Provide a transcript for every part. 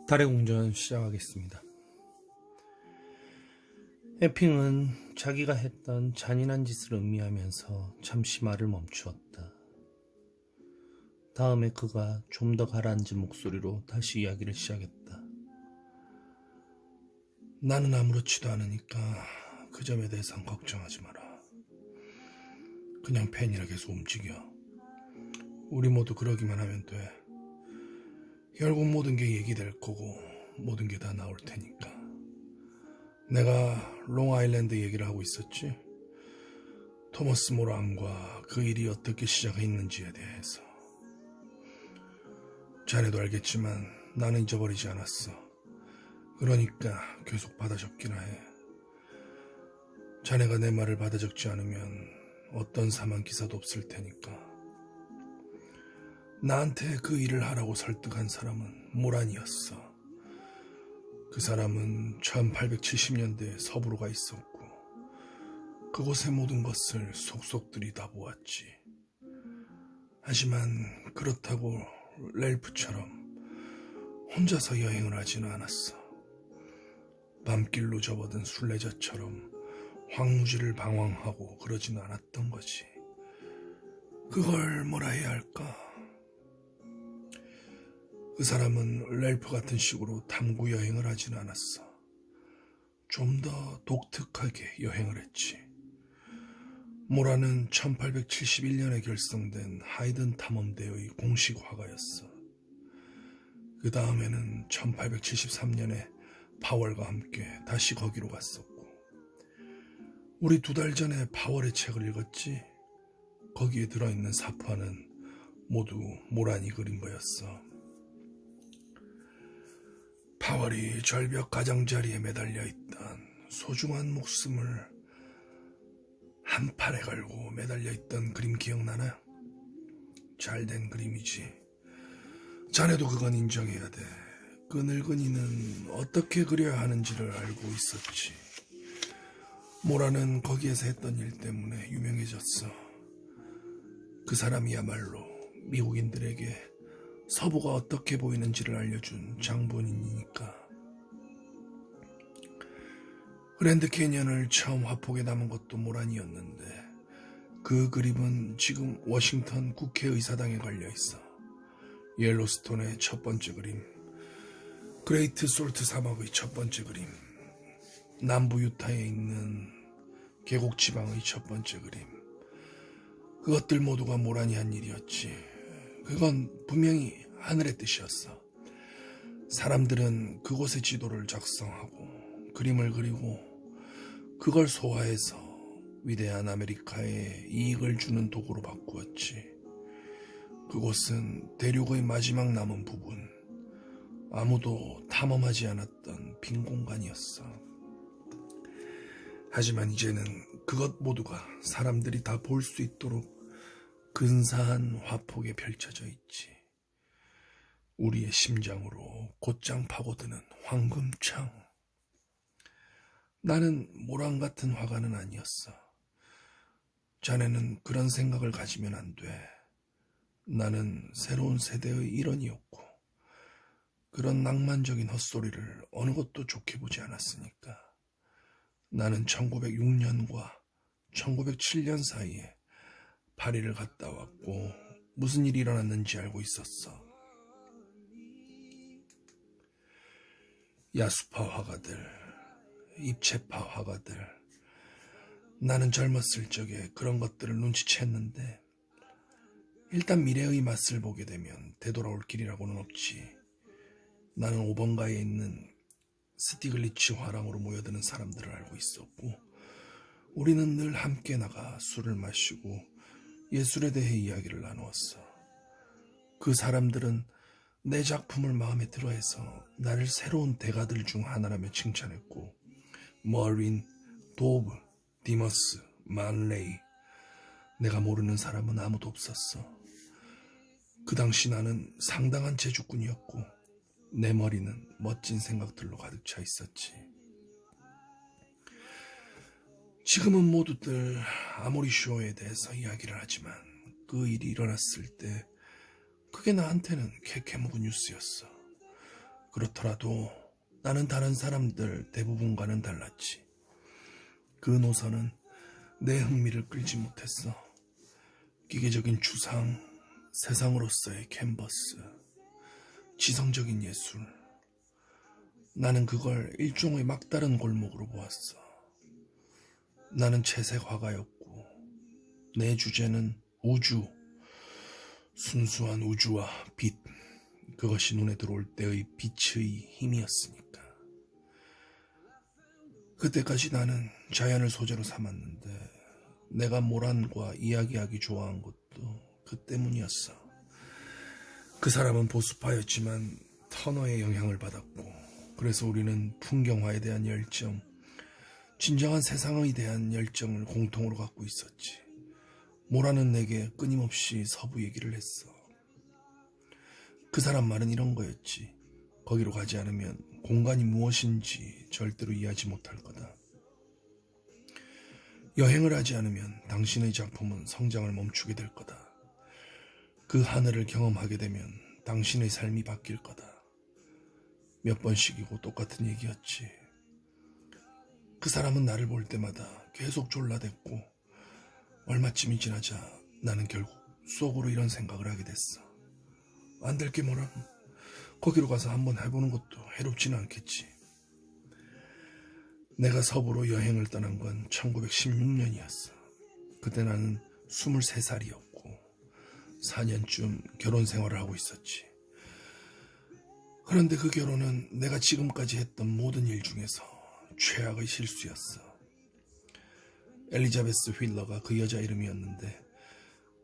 달의 공전 시작하겠습니다. 해핑은 자기가 했던 잔인한 짓을 음미하면서 잠시 말을 멈추었다. 다음에 그가 좀 더 가라앉은 목소리로 다시 이야기를 시작했다. 나는 아무렇지도 않으니까 그 점에 대해선 걱정하지 마라. 그냥 펜이라 계속 움직여. 우리 모두 그러기만 하면 돼. 결국 모든 게 얘기될 거고 모든 게 다 나올 테니까. 내가 롱아일랜드 얘기를 하고 있었지. 토머스 모란과 그 일이 어떻게 시작했는지에 대해서. 자네도 알겠지만 나는 잊어버리지 않았어. 그러니까 계속 받아 적기나 해. 자네가 내 말을 받아 적지 않으면 어떤 사망 기사도 없을 테니까. 나한테 그 일을 하라고 설득한 사람은 모란이었어. 그 사람은 1870년대에 서부로 가 있었고 그곳의 모든 것을 속속 들여다보았지. 하지만 그렇다고 렐프처럼 혼자서 여행을 하지는 않았어. 밤길로 접어든 순례자처럼 황무지를 방황하고 그러지는 않았던 거지. 그걸 뭐라 해야 할까? 그 사람은 렐프 같은 식으로 탐구 여행을 하지는 않았어. 좀 더 독특하게 여행을 했지. 모라는 1871년에 결성된 하이든 탐험대의 공식 화가였어. 그 다음에는 1873년에 파월과 함께 다시 거기로 갔었고, 우리 2달 전에 파월의 책을 읽었지. 거기에 들어있는 사파는 모두 모란이 그린 거였어. 파월이 절벽 가장자리에 매달려 있던 소중한 목숨을 한 팔에 걸고 매달려 있던 그림 기억나나? 잘된 그림이지. 자네도 그건 인정해야 돼. 그 늙은이는 어떻게 그려야 하는지를 알고 있었지. 모라는 거기에서 했던 일 때문에 유명해졌어. 그 사람이야말로 미국인들에게 서부가 어떻게 보이는지를 알려준 장본인이니까. 그랜드 캐니언을 처음 화폭에 담은 것도 모란이었는데 그 그림은 지금 워싱턴 국회의사당에 걸려있어. 옐로스톤의 첫 번째 그림, 그레이트 솔트 사막의 첫 번째 그림, 남부 유타에 있는 계곡 지방의 첫 번째 그림. 그것들 모두가 모란이 한 일이었지. 그건 분명히 하늘의 뜻이었어. 사람들은 그곳의 지도를 작성하고 그림을 그리고 그걸 소화해서 위대한 아메리카에 이익을 주는 도구로 바꾸었지. 그곳은 대륙의 마지막 남은 부분, 아무도 탐험하지 않았던 빈 공간이었어. 하지만 이제는 그것 모두가 사람들이 다 볼 수 있도록 근사한 화폭에 펼쳐져 있지. 우리의 심장으로 곧장 파고드는 황금창. 나는 모란 같은 화가는 아니었어. 자네는 그런 생각을 가지면 안 돼. 나는 새로운 세대의 일원이었고 그런 낭만적인 헛소리를 어느 것도 좋게 보지 않았으니까. 나는 1906년과 1907년 사이에 파리를 갔다 왔고 무슨 일이 일어났는지 알고 있었어. 야수파 화가들, 입체파 화가들. 나는 젊었을 적에 그런 것들을 눈치챘는데 일단 미래의 맛을 보게 되면 되돌아올 길이라고는 없지. 나는 5번가에 있는 스티글리츠 화랑으로 모여드는 사람들을 알고 있었고 우리는 늘 함께 나가 술을 마시고 예술에 대해 이야기를 나누었어. 그 사람들은 내 작품을 마음에 들어해서 나를 새로운 대가들 중 하나라며 칭찬했고 머린, 도브, 디머스, 만레이, 내가 모르는 사람은 아무도 없었어. 그 당시 나는 상당한 재주꾼이었고 내 머리는 멋진 생각들로 가득 차 있었지. 지금은 모두들 아모리쇼에 대해서 이야기를 하지만 그 일이 일어났을 때 그게 나한테는 캐캐 묵은 뉴스였어. 그렇더라도 나는 다른 사람들 대부분과는 달랐지. 그 노선은 내 흥미를 끌지 못했어. 기계적인 추상, 세상으로서의 캔버스, 지성적인 예술. 나는 그걸 일종의 막다른 골목으로 보았어. 나는 채색 화가였고 내 주제는 우주, 순수한 우주와 빛, 그것이 눈에 들어올 때의 빛의 힘이었으니까. 그때까지 나는 자연을 소재로 삼았는데 내가 모란과 이야기하기 좋아한 것도 그 때문이었어. 그 사람은 보수파였지만 터너의 영향을 받았고, 그래서 우리는 풍경화에 대한 열정, 진정한 세상에 대한 열정을 공통으로 갖고 있었지. 모란은 내게 끊임없이 서부 얘기를 했어. 그 사람 말은 이런 거였지. 거기로 가지 않으면 공간이 무엇인지 절대로 이해하지 못할 거다. 여행을 하지 않으면 당신의 작품은 성장을 멈추게 될 거다. 그 하늘을 경험하게 되면 당신의 삶이 바뀔 거다. 몇 번씩이고 똑같은 얘기였지. 그 사람은 나를 볼 때마다 계속 졸라댔고, 얼마쯤이 지나자 나는 결국 속으로 이런 생각을 하게 됐어. 안 될 게 뭐람. 거기로 가서 한번 해보는 것도 해롭지는 않겠지. 내가 서부로 여행을 떠난 건 1916년이었어. 그때 나는 23살이었고 4년쯤 결혼 생활을 하고 있었지. 그런데 그 결혼은 내가 지금까지 했던 모든 일 중에서 최악의 실수였어. 엘리자베스 휠러가 그 여자 이름이었는데,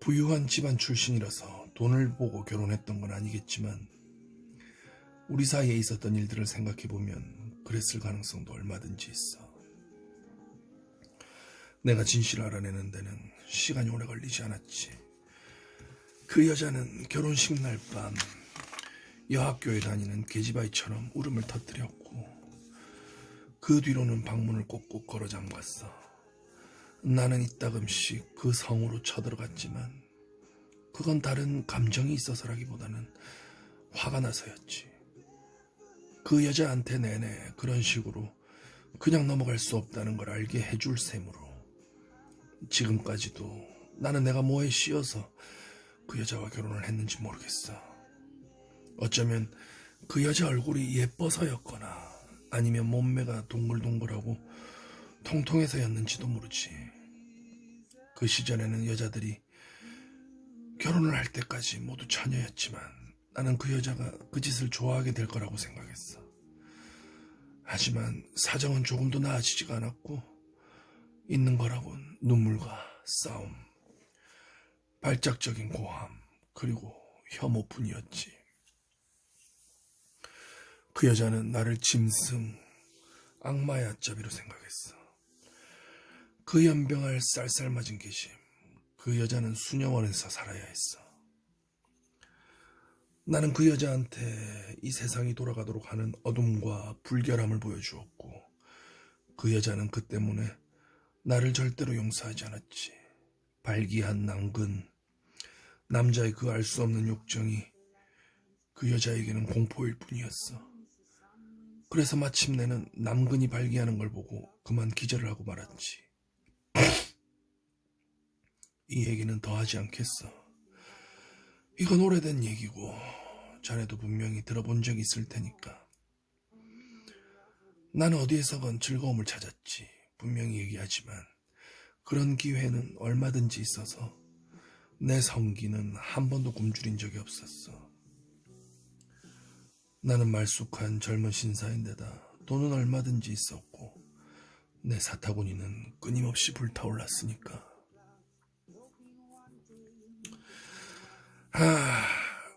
부유한 집안 출신이라서 돈을 보고 결혼했던 건 아니겠지만 우리 사이에 있었던 일들을 생각해보면 그랬을 가능성도 얼마든지 있어. 내가 진실을 알아내는 데는 시간이 오래 걸리지 않았지. 그 여자는 결혼식 날 밤 여학교에 다니는 계집아이처럼 울음을 터뜨렸고, 그 뒤로는 방문을 꼭꼭 걸어 잠갔어. 나는 이따금씩 그 성으로 쳐들어갔지만 그건 다른 감정이 있어서라기보다는 화가 나서였지. 그 여자한테 내내 그런 식으로 그냥 넘어갈 수 없다는 걸 알게 해줄 셈으로 지금까지도 나는 내가 뭐에 씌어서 그 여자와 결혼을 했는지 모르겠어. 어쩌면 그 여자 얼굴이 예뻐서였거나 아니면 몸매가 동글동글하고 통통해서였는지도 모르지. 그 시절에는 여자들이 결혼을 할 때까지 모두 처녀였지만 나는 그 여자가 그 짓을 좋아하게 될 거라고 생각했어. 하지만 사정은 조금도 나아지지가 않았고, 있는 거라곤 눈물과 싸움, 발작적인 고함, 그리고 혐오뿐이었지. 그 여자는 나를 짐승, 악마의 앞잡이로 생각했어. 그 연병할 쌀쌀맞은 계심, 그 여자는 수녀원에서 살아야 했어. 나는 그 여자한테 이 세상이 돌아가도록 하는 어둠과 불결함을 보여주었고, 그 여자는 그 때문에 나를 절대로 용서하지 않았지. 발기한 낭근, 남자의 그 알 수 없는 욕정이 그 여자에게는 공포일 뿐이었어. 그래서 마침내는 남근이 발기하는 걸 보고 그만 기절을 하고 말았지. 이 얘기는 더 하지 않겠어. 이건 오래된 얘기고 자네도 분명히 들어본 적이 있을 테니까. 나는 어디에서건 즐거움을 찾았지. 분명히 얘기하지만 그런 기회는 얼마든지 있어서 내 성기는 한 번도 굶주린 적이 없었어. 나는 말쑥한 젊은 신사인데다 돈은 얼마든지 있었고 내 사타구니는 끊임없이 불타올랐으니까.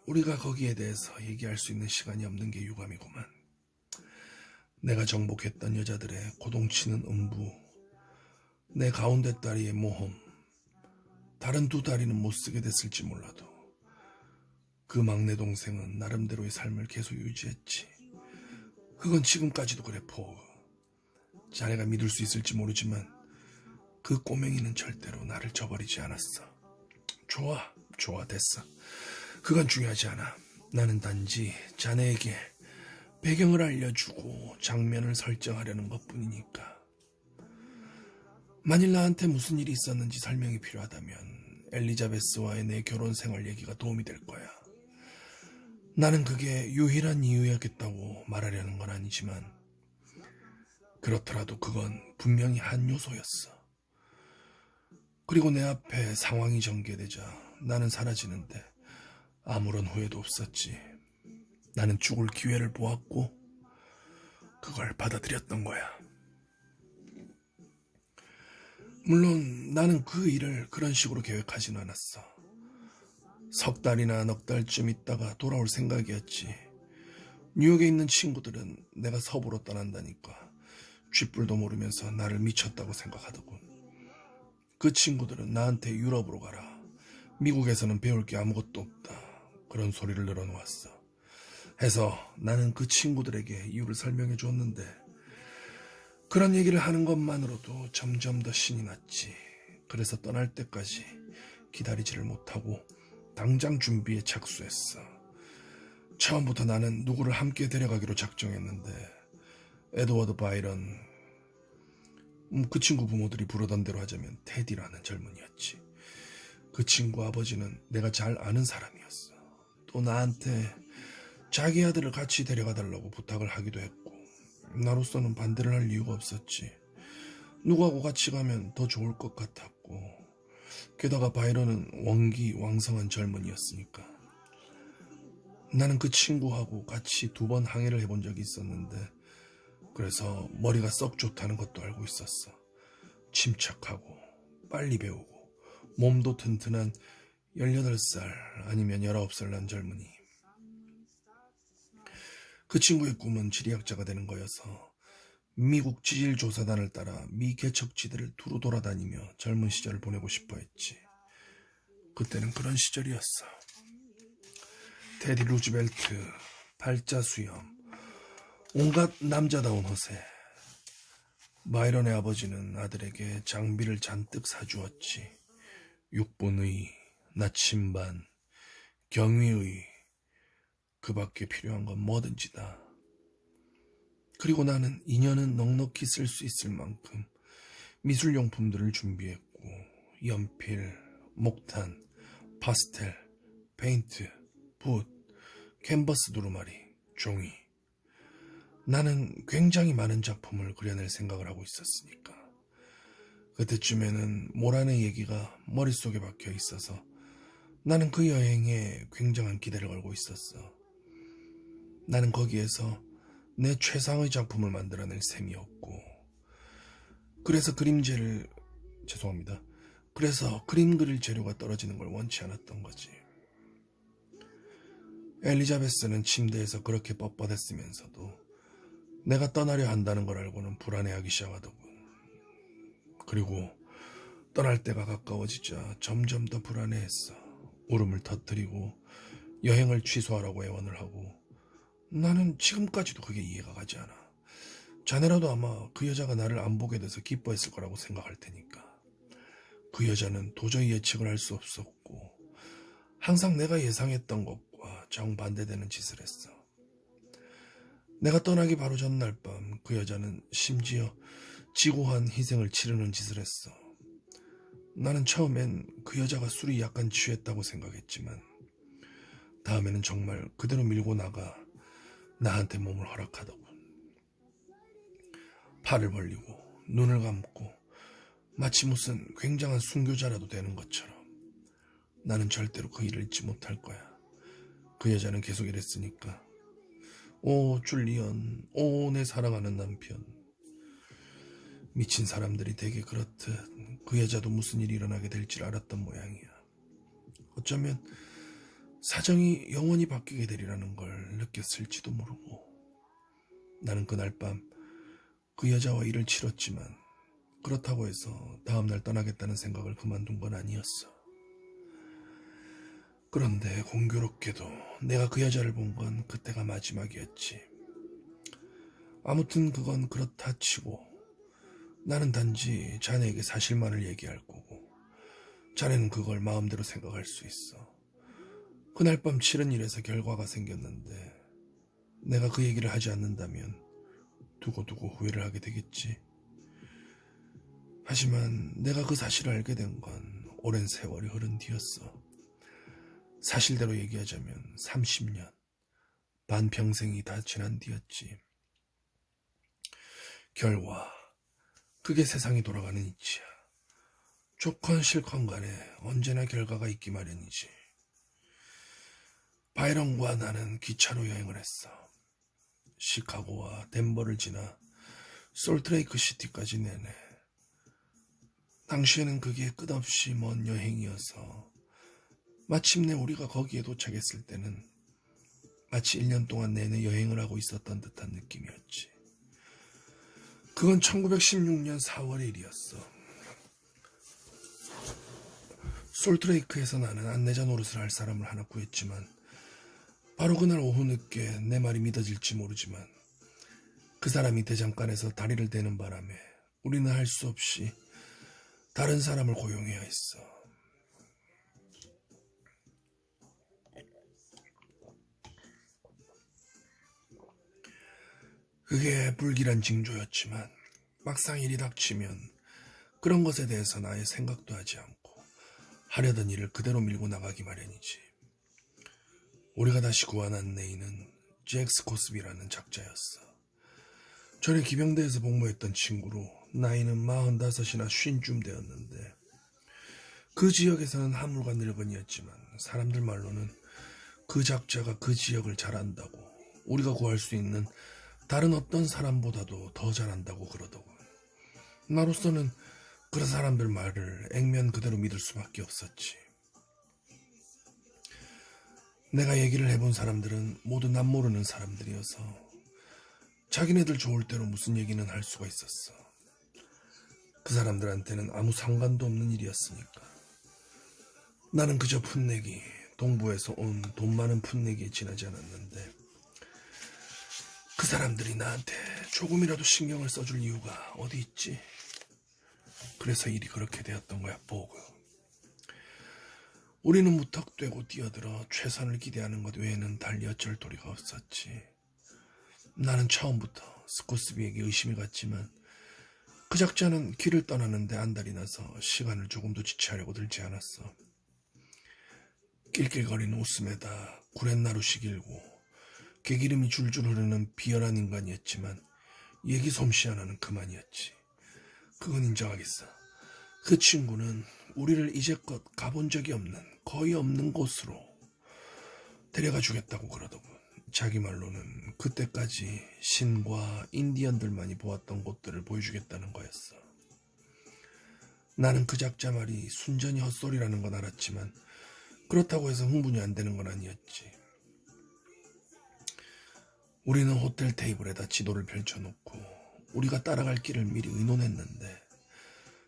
우리가 거기에 대해서 얘기할 수 있는 시간이 없는 게 유감이구만. 내가 정복했던 여자들의 고동치는 음부, 내 가운데 다리의 모험, 다른 두 다리는 못 쓰게 됐을지 몰라도 그 막내 동생은 나름대로의 삶을 계속 유지했지. 그건 지금까지도 그래, 포. 자네가 믿을 수 있을지 모르지만 그 꼬맹이는 절대로 나를 저버리지 않았어. 좋아, 됐어. 그건 중요하지 않아. 나는 단지 자네에게 배경을 알려주고 장면을 설정하려는 것뿐이니까. 만일 나한테 무슨 일이 있었는지 설명이 필요하다면 엘리자베스와의 내 결혼 생활 얘기가 도움이 될 거야. 나는 그게 유일한 이유였겠다고 말하려는 건 아니지만 그렇더라도 그건 분명히 한 요소였어. 그리고 내 앞에 상황이 전개되자 나는 사라지는데 아무런 후회도 없었지. 나는 죽을 기회를 보았고 그걸 받아들였던 거야. 물론 나는 그 일을 그런 식으로 계획하진 않았어. 석 달이나 넉 달쯤 있다가 돌아올 생각이었지. 뉴욕에 있는 친구들은 내가 서부로 떠난다니까 쥐뿔도 모르면서 나를 미쳤다고 생각하더군. 그 친구들은 나한테 유럽으로 가라, 미국에서는 배울 게 아무것도 없다, 그런 소리를 늘어놓았어. 해서 나는 그 친구들에게 이유를 설명해 줬는데 그런 얘기를 하는 것만으로도 점점 더 신이 났지. 그래서 떠날 때까지 기다리지를 못하고 당장 준비에 착수했어. 처음부터 나는 누구를 함께 데려가기로 작정했는데 에드워드 바이런, 그 친구 부모들이 부르던 대로 하자면 테디라는 젊은이였지. 그 친구 아버지는 내가 잘 아는 사람이었어. 또 나한테 자기 아들을 같이 데려가 달라고 부탁을 하기도 했고 나로서는 반대를 할 이유가 없었지. 누구하고 같이 가면 더 좋을 것 같았고 게다가 바이런은 원기왕성한 젊은이였으니까. 나는 그 친구하고 같이 2번 항해를 해본 적이 있었는데 그래서 머리가 썩 좋다는 것도 알고 있었어. 침착하고 빨리 배우고 몸도 튼튼한 18살 아니면 19살 난 젊은이. 그 친구의 꿈은 지리학자가 되는 거여서 미국 지질조사단을 따라 미 개척지들을 두루 돌아다니며 젊은 시절을 보내고 싶어 했지. 그때는 그런 시절이었어. 테디 루즈벨트, 팔자 수염, 온갖 남자다운 허세. 바이런의 아버지는 아들에게 장비를 잔뜩 사주었지. 육본의, 나침반, 경위의, 그 밖에 필요한 건 뭐든지 다. 그리고 나는 2년은 넉넉히 쓸 수 있을 만큼 미술용품들을 준비했고 연필, 목탄, 파스텔, 페인트, 붓, 캔버스 두루마리, 종이. 나는 굉장히 많은 작품을 그려낼 생각을 하고 있었으니까. 그때쯤에는 모란의 얘기가 머릿속에 박혀 있어서 나는 그 여행에 굉장한 기대를 걸고 있었어. 나는 거기에서 내 최상의 작품을 만들어낼 셈이었고 그래서 그림 그릴 재료가 떨어지는 걸 원치 않았던 거지. 엘리자베스는 침대에서 그렇게 뻣뻣했으면서도 내가 떠나려 한다는 걸 알고는 불안해하기 시작하더군. 그리고 떠날 때가 가까워지자 점점 더 불안해했어. 울음을 터뜨리고 여행을 취소하라고 애원을 하고. 나는 지금까지도 그게 이해가 가지 않아. 자네라도 아마 그 여자가 나를 안 보게 돼서 기뻐했을 거라고 생각할 테니까. 그 여자는 도저히 예측을 할 수 없었고 항상 내가 예상했던 것과 정반대되는 짓을 했어. 내가 떠나기 바로 전날 밤 그 여자는 심지어 지고한 희생을 치르는 짓을 했어. 나는 처음엔 그 여자가 술이 약간 취했다고 생각했지만 다음에는 정말 그대로 밀고 나가 나한테 몸을 허락하더군. 팔을 벌리고 눈을 감고 마치 무슨 굉장한 순교자라도 되는 것처럼. 나는 절대로 그 일을 잊지 못할 거야. 그 여자는 계속 이랬으니까. 오 줄리언, 오 내 사랑하는 남편. 미친 사람들이 되게 그렇듯 그 여자도 무슨 일이 일어나게 될 줄 알았던 모양이야. 어쩌면 사정이 영원히 바뀌게 되리라는 걸 느꼈을지도 모르고. 나는 그날 밤 그 여자와 일을 치렀지만 그렇다고 해서 다음날 떠나겠다는 생각을 그만둔 건 아니었어. 그런데 공교롭게도 내가 그 여자를 본 건 그때가 마지막이었지. 아무튼 그건 그렇다 치고 나는 단지 자네에게 사실만을 얘기할 거고 자네는 그걸 마음대로 생각할 수 있어. 그날 밤 치른 일에서 결과가 생겼는데 내가 그 얘기를 하지 않는다면 두고두고 후회를 하게 되겠지. 하지만 내가 그 사실을 알게 된 건 오랜 세월이 흐른 뒤였어. 사실대로 얘기하자면 30년, 반평생이 다 지난 뒤였지. 결과, 그게 세상이 돌아가는 이치야. 좋건 싫건 간에 언제나 결과가 있기 마련이지. 바이런과 나는 기차로 여행을 했어. 시카고와 덴버를 지나 솔트레이크 시티까지 내내. 당시에는 그게 끝없이 먼 여행이어서 마침내 우리가 거기에 도착했을 때는 마치 1년 동안 내내 여행을 하고 있었던 듯한 느낌이었지. 그건 1916년 4월의 일이었어. 솔트레이크에서 나는 안내자 노릇을 할 사람을 하나 구했지만 바로 그날 오후 늦게 내 말이 믿어질지 모르지만 그 사람이 대장간에서 다리를 대는 바람에 우리는 할 수 없이 다른 사람을 고용해야 했어. 그게 불길한 징조였지만 막상 일이 닥치면 그런 것에 대해서 나의 생각도 하지 않고 하려던 일을 그대로 밀고 나가기 마련이지. 우리가 다시 구한 안내인은 잭스 코스비라는 작자였어. 전에 기병대에서 복무했던 친구로 나이는 45이나 50쯤 되었는데 그 지역에서는 한물과 늙은이였지만 사람들 말로는 그 작자가 그 지역을 잘 안다고 우리가 구할 수 있는 다른 어떤 사람보다도 더 잘한다고 그러더군. 나로서는 그런 사람들 말을 액면 그대로 믿을 수밖에 없었지. 내가 얘기를 해본 사람들은 모두 남 모르는 사람들이어서 자기네들 좋을 대로 무슨 얘기는 할 수가 있었어. 그 사람들한테는 아무 상관도 없는 일이었으니까. 나는 그저 풋내기, 동부에서 온 돈 많은 풋내기에 지나지 않았는데 그 사람들이 나한테 조금이라도 신경을 써줄 이유가 어디 있지? 그래서 일이 그렇게 되었던 거야, 보그. 우리는 무턱대고 뛰어들어 최선을 기대하는 것 외에는 달리 어쩔 도리가 없었지. 나는 처음부터 스코스비에게 의심이 갔지만 그 작자는 길을 떠나는데 안달이 나서 시간을 조금도 지체하려고 들지 않았어. 낄낄거리는 웃음에다 구렛나루시 길고 개기름이 줄줄 흐르는 비열한 인간이었지만 얘기 솜씨 하나는 그만이었지. 그건 인정하겠어. 그 친구는 우리를 이제껏 가본 적이 없는 거의 없는 곳으로 데려가 주겠다고 그러더군. 자기 말로는 그때까지 신과 인디언들만이 보았던 곳들을 보여주겠다는 거였어. 나는 그 작자 말이 순전히 헛소리라는 건 알았지만 그렇다고 해서 흥분이 안 되는 건 아니었지. 우리는 호텔 테이블에다 지도를 펼쳐놓고 우리가 따라갈 길을 미리 의논했는데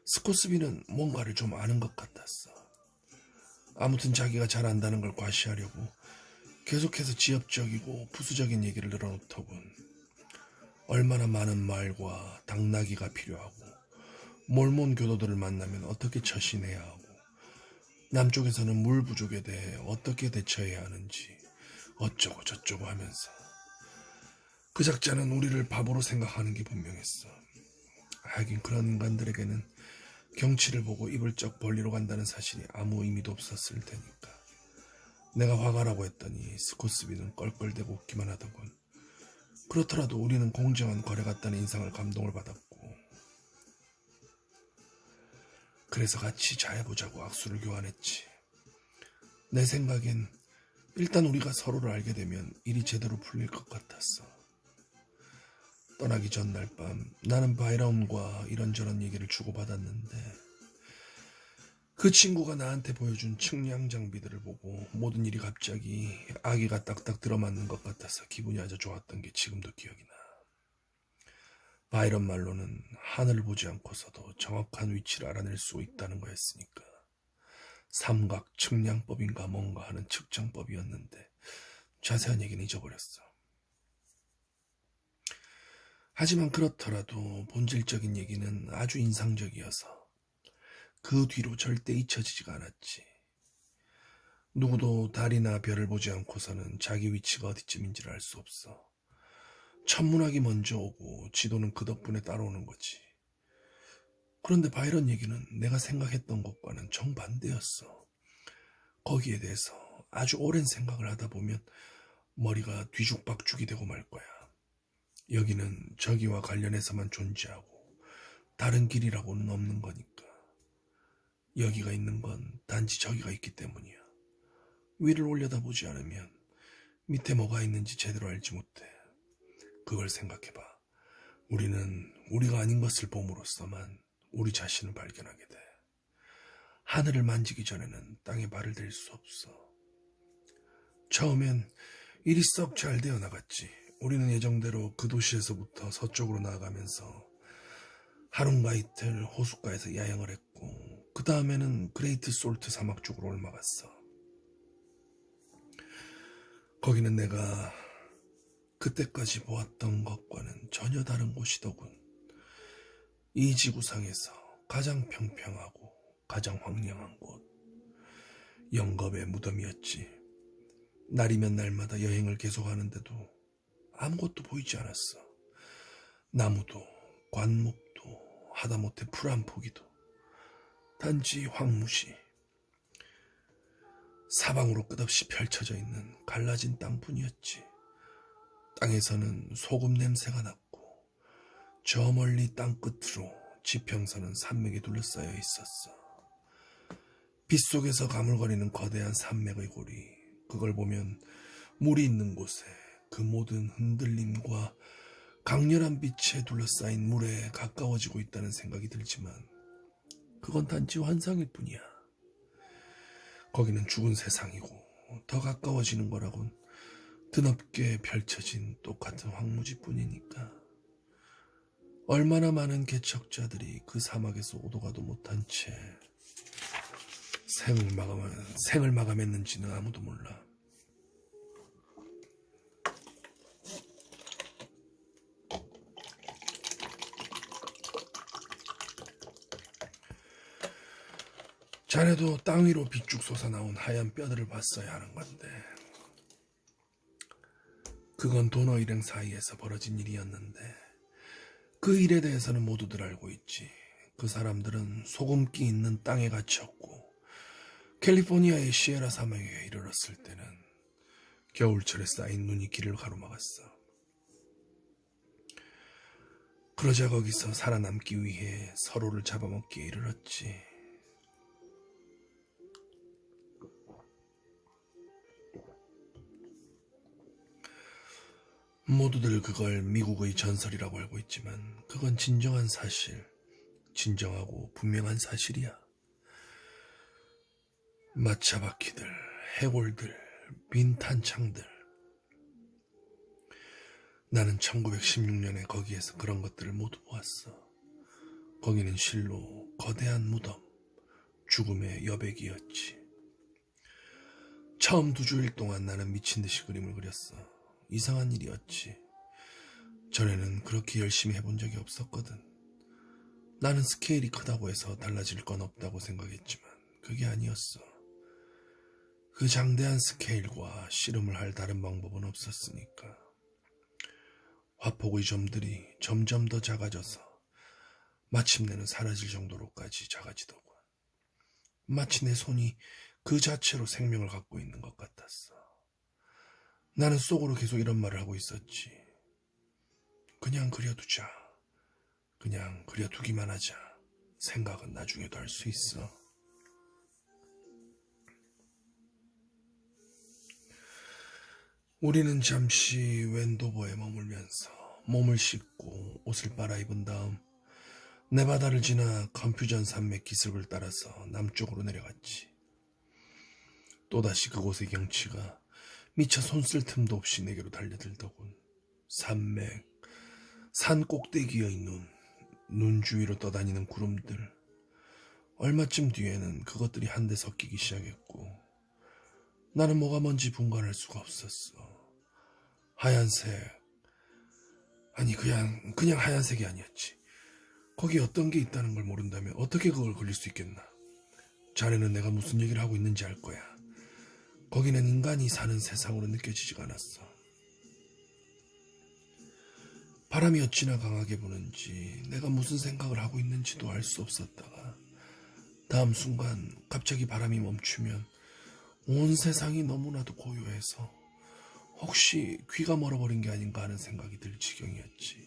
스코스비는 뭔가를 좀 아는 것 같았어. 아무튼 자기가 잘 안다는 걸 과시하려고 계속해서 지엽적이고 부수적인 얘기를 늘어놓더군. 얼마나 많은 말과 당나귀가 필요하고 몰몬 교도들을 만나면 어떻게 처신해야 하고 남쪽에서는 물 부족에 대해 어떻게 대처해야 하는지 어쩌고 저쩌고 하면서 그 작자는 우리를 바보로 생각하는 게 분명했어. 하긴 그런 인간들에게는 경치를 보고 입을 쩍 벌리러 간다는 사실이 아무 의미도 없었을 테니까. 내가 화가 나고 했더니 스코스비는 껄껄대고 웃기만 하더군. 그렇더라도 우리는 공정한 거래 같다는 인상을 감동을 받았고 그래서 같이 잘해보자고 악수를 교환했지. 내 생각엔 일단 우리가 서로를 알게 되면 일이 제대로 풀릴 것 같았어. 떠나기 전날 밤 나는 바이런과 이런저런 얘기를 주고받았는데 그 친구가 나한테 보여준 측량 장비들을 보고 모든 일이 갑자기 아기가 딱딱 들어맞는 것 같아서 기분이 아주 좋았던 게 지금도 기억이 나. 바이런 말로는 하늘을 보지 않고서도 정확한 위치를 알아낼 수 있다는 거였으니까 삼각 측량법인가 뭔가 하는 측정법이었는데 자세한 얘기는 잊어버렸어. 하지만 그렇더라도 본질적인 얘기는 아주 인상적이어서 그 뒤로 절대 잊혀지지가 않았지. 누구도 달이나 별을 보지 않고서는 자기 위치가 어디쯤인지를 알 수 없어. 천문학이 먼저 오고 지도는 그 덕분에 따라오는 거지. 그런데 바이런 얘기는 내가 생각했던 것과는 정반대였어. 거기에 대해서 아주 오랜 생각을 하다 보면 머리가 뒤죽박죽이 되고 말 거야. 여기는 저기와 관련해서만 존재하고 다른 길이라고는 없는 거니까. 여기가 있는 건 단지 저기가 있기 때문이야. 위를 올려다보지 않으면 밑에 뭐가 있는지 제대로 알지 못해. 그걸 생각해봐. 우리는 우리가 아닌 것을 봄으로써만 우리 자신을 발견하게 돼. 하늘을 만지기 전에는 땅에 발을 댈 수 없어. 처음엔 일이 썩 잘 되어 나갔지. 우리는 예정대로 그 도시에서부터 서쪽으로 나아가면서 하루인가 이틀 호숫가에서 야영을 했고, 그 다음에는 그레이트 솔트 사막 쪽으로 올라갔어. 거기는 내가 그때까지 보았던 것과는 전혀 다른 곳이더군. 이 지구상에서 가장 평평하고 가장 황량한 곳. 영겁의 무덤이었지. 날이면 날마다 여행을 계속하는데도 아무것도 보이지 않았어. 나무도 관목도 하다못해 풀 한 포기도. 단지 황무지. 사방으로 끝없이 펼쳐져 있는 갈라진 땅뿐이었지. 땅에서는 소금 냄새가 났고 저 멀리 땅끝으로 지평선은 산맥에 둘러싸여 있었어. 빗속에서 가물거리는 거대한 산맥의 고리. 그걸 보면 물이 있는 곳에 그 모든 흔들림과 강렬한 빛에 둘러싸인 물에 가까워지고 있다는 생각이 들지만 그건 단지 환상일 뿐이야. 거기는 죽은 세상이고 더 가까워지는 거라곤 드넓게 펼쳐진 똑같은 황무지 뿐이니까. 얼마나 많은 개척자들이 그 사막에서 오도가도 못한 채 생을 마감했는지는 아무도 몰라. 자네도 땅 위로 빗쭉 솟아나온 하얀 뼈들을 봤어야 하는 건데, 그건 도너 일행 사이에서 벌어진 일이었는데 그 일에 대해서는 모두들 알고 있지. 그 사람들은 소금기 있는 땅에 갇혔고 캘리포니아의 시에라 사막에 이르렀을 때는 겨울철에 쌓인 눈이 길을 가로막았어. 그러자 거기서 살아남기 위해 서로를 잡아먹기에 이르렀지. 모두들 그걸 미국의 전설이라고 알고 있지만 그건 진정한 사실, 진정하고 분명한 사실이야. 마차바퀴들, 해골들, 빈 탄창들. 나는 1916년에 거기에서 그런 것들을 모두 보았어. 거기는 실로 거대한 무덤, 죽음의 여백이었지. 처음 2주일 동안 나는 미친 듯이 그림을 그렸어. 이상한 일이었지. 전에는 그렇게 열심히 해본 적이 없었거든. 나는 스케일이 크다고 해서 달라질 건 없다고 생각했지만 그게 아니었어. 그 장대한 스케일과 씨름을 할 다른 방법은 없었으니까. 화폭의 점들이 점점 더 작아져서 마침내는 사라질 정도로까지 작아지더군. 마치 내 손이 그 자체로 생명을 갖고 있는 것 같았어. 나는 속으로 계속 이런 말을 하고 있었지. 그냥 그려두자. 그냥 그려두기만 하자. 생각은 나중에도 할 수 있어. 우리는 잠시 웬도버에 머물면서 몸을 씻고 옷을 빨아입은 다음 네바다를 지나 컨퓨전 산맥 기슭을 따라서 남쪽으로 내려갔지. 또다시 그곳의 경치가 미처 손쓸 틈도 없이 내게로 달려들더군. 산맥, 산 꼭대기의 눈 주위로 떠다니는 구름들. 얼마쯤 뒤에는 그것들이 한데 섞이기 시작했고 나는 뭐가 뭔지 분간할 수가 없었어. 하얀색, 아니 그냥 하얀색이 아니었지. 거기 어떤 게 있다는 걸 모른다면 어떻게 그걸 그릴 수 있겠나. 자네는 내가 무슨 얘기를 하고 있는지 알 거야. 거기는 인간이 사는 세상으로 느껴지지가 않았어. 바람이 어찌나 강하게 부는지 내가 무슨 생각을 하고 있는지도 알 수 없었다가 다음 순간 갑자기 바람이 멈추면 온 세상이 너무나도 고요해서 혹시 귀가 멀어버린 게 아닌가 하는 생각이 들 지경이었지.